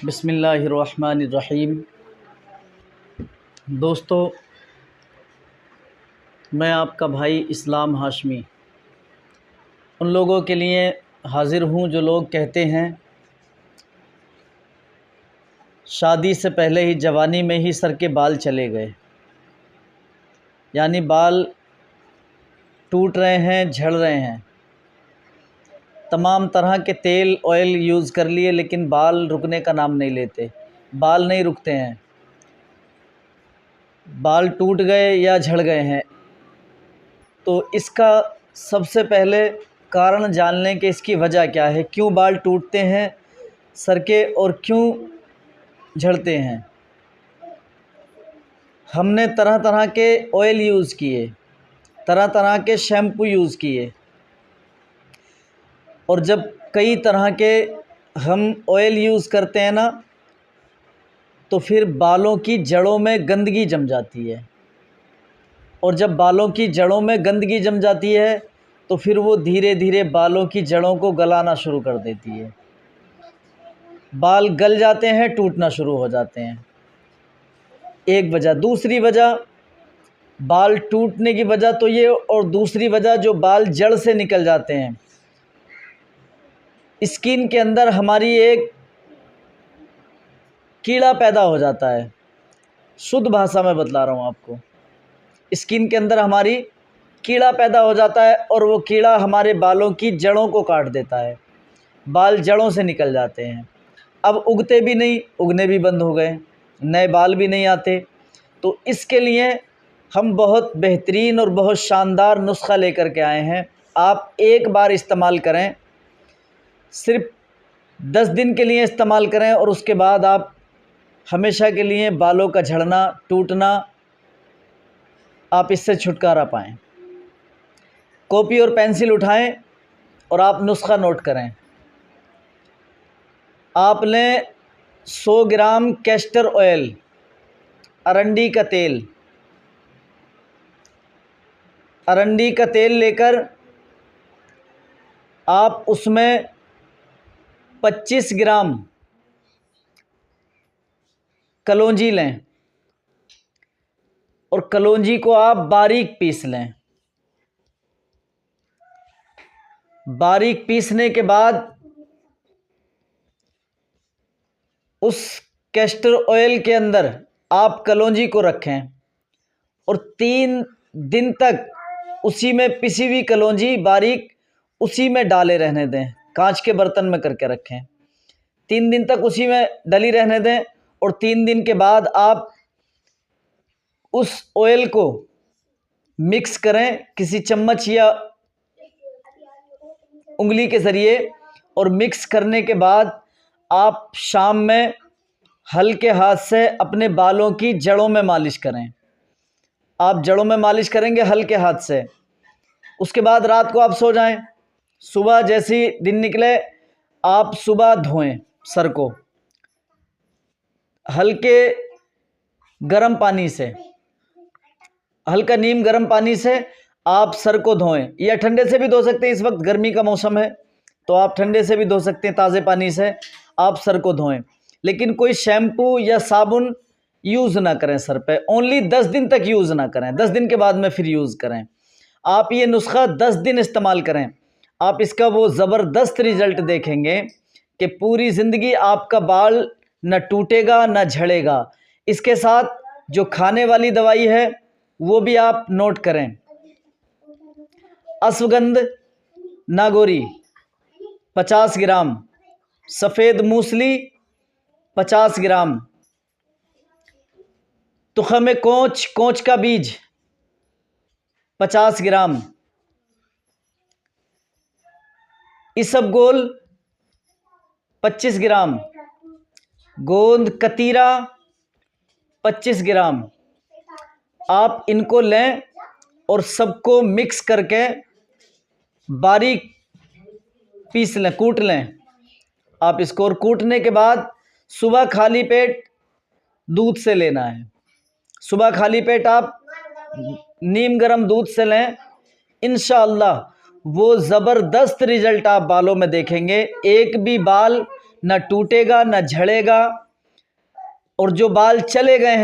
बिस्मिल्लाहिर्रहमानिर्रहीम। दोस्तों, मैं आपका भाई इस्लाम हाशमी उन लोगों के लिए हाज़िर हूँ जो लोग कहते हैं शादी से पहले ही जवानी में ही सर के बाल चले गए, यानी बाल टूट रहे हैं, झड़ रहे हैं। तमाम तरह के तेल ऑयल यूज़ कर लिए लेकिन बाल रुकने का नाम नहीं लेते, बाल नहीं रुकते हैं, बाल टूट गए या झड़ गए हैं। तो इसका सबसे पहले कारण जान लें कि इसकी वजह क्या है, क्यों बाल टूटते हैं सर के और क्यों झड़ते हैं। हमने तरह तरह के ऑयल यूज़ किए, तरह तरह के शैम्पू यूज़ किए, और जब कई तरह के हम ऑयल यूज़ करते हैं ना, तो फिर बालों की जड़ों में गंदगी जम जाती है, और जब बालों की जड़ों में गंदगी जम जाती है तो फिर वो धीरे धीरे बालों की जड़ों को गलाना शुरू कर देती है। बाल गल जाते हैं, टूटना शुरू हो जाते हैं। एक वजह। दूसरी वजह, बाल टूटने की वजह तो ये, और दूसरी वजह जो बाल जड़ से निकल जाते हैं। स्किन के अंदर हमारी एक कीड़ा पैदा हो जाता है, शुद्ध भाषा में बतला रहा हूँ आपको। स्किन के अंदर हमारी कीड़ा पैदा हो जाता है और वो कीड़ा हमारे बालों की जड़ों को काट देता है, बाल जड़ों से निकल जाते हैं। अब उगते भी नहीं, उगने भी बंद हो गए, नए बाल भी नहीं आते। तो इसके लिए हम बहुत बेहतरीन और बहुत शानदार नुस्खा लेकर के आए हैं। आप एक बार इस्तेमाल करें, सिर्फ 10 दिन के लिए इस्तेमाल करें, और उसके बाद आप हमेशा के लिए बालों का झड़ना, टूटना, आप इससे छुटकारा पाएँ। कॉपी और पेंसिल उठाएं और आप नुस्खा नोट करें। आप लें 100 ग्राम कैस्टर ऑयल, अरंडी का तेल। अरंडी का तेल लेकर आप उसमें 25 ग्राम कलौंजी लें, और कलौंजी को आप बारीक पीस लें। बारीक पीसने के बाद उस कैस्टर ऑयल के अंदर आप कलौंजी को रखें, और 3 दिन तक उसी में पिसी हुई कलौंजी बारीक उसी में डाले रहने दें। कांच के बर्तन में करके रखें, 3 दिन तक उसी में डली रहने दें, और 3 दिन के बाद आप उस ऑयल को मिक्स करें किसी चम्मच या उंगली के ज़रिए, और मिक्स करने के बाद आप शाम में हल्के हाथ से अपने बालों की जड़ों में मालिश करें। आप जड़ों में मालिश करेंगे हल्के हाथ से। उसके बाद रात को आप सो जाएं, सुबह जैसे ही दिन निकले आप सुबह धोएं सर को हल्के गर्म पानी से, हल्का नीम गर्म पानी से आप सर को धोएं, या ठंडे से भी धो सकते हैं। इस वक्त गर्मी का मौसम है तो आप ठंडे से भी धो सकते हैं, ताज़े पानी से आप सर को धोएं। लेकिन कोई शैम्पू या साबुन यूज़ ना करें सर पे। ओनली 10 दिन तक यूज़ ना करें, 10 दिन के बाद में फिर यूज़ करें। आप ये नुस्खा 10 दिन इस्तेमाल करें, आप इसका वो ज़बरदस्त रिज़ल्ट देखेंगे कि पूरी ज़िंदगी आपका बाल न टूटेगा न झड़ेगा। इसके साथ जो खाने वाली दवाई है वो भी आप नोट करें। अश्वगंध नागौरी 50 ग्राम, सफ़ेद मूसली 50 ग्राम, तुख़्म कोंच, कोंच का बीज 50 ग्राम, इसबगोल 25 ग्राम, गोंद कतीरा 25 ग्राम। आप इनको लें और सबको मिक्स करके बारीक पीस लें, कूट लें आप इसको। और कूटने के बाद सुबह खाली पेट दूध से लेना है। सुबह खाली पेट आप नीम गर्म दूध से लें, इंशाअल्लाह वो ज़बरदस्त रिज़ल्ट आप बालों में देखेंगे। एक भी बाल न टूटेगा न झड़ेगा, और जो बाल चले गए हैं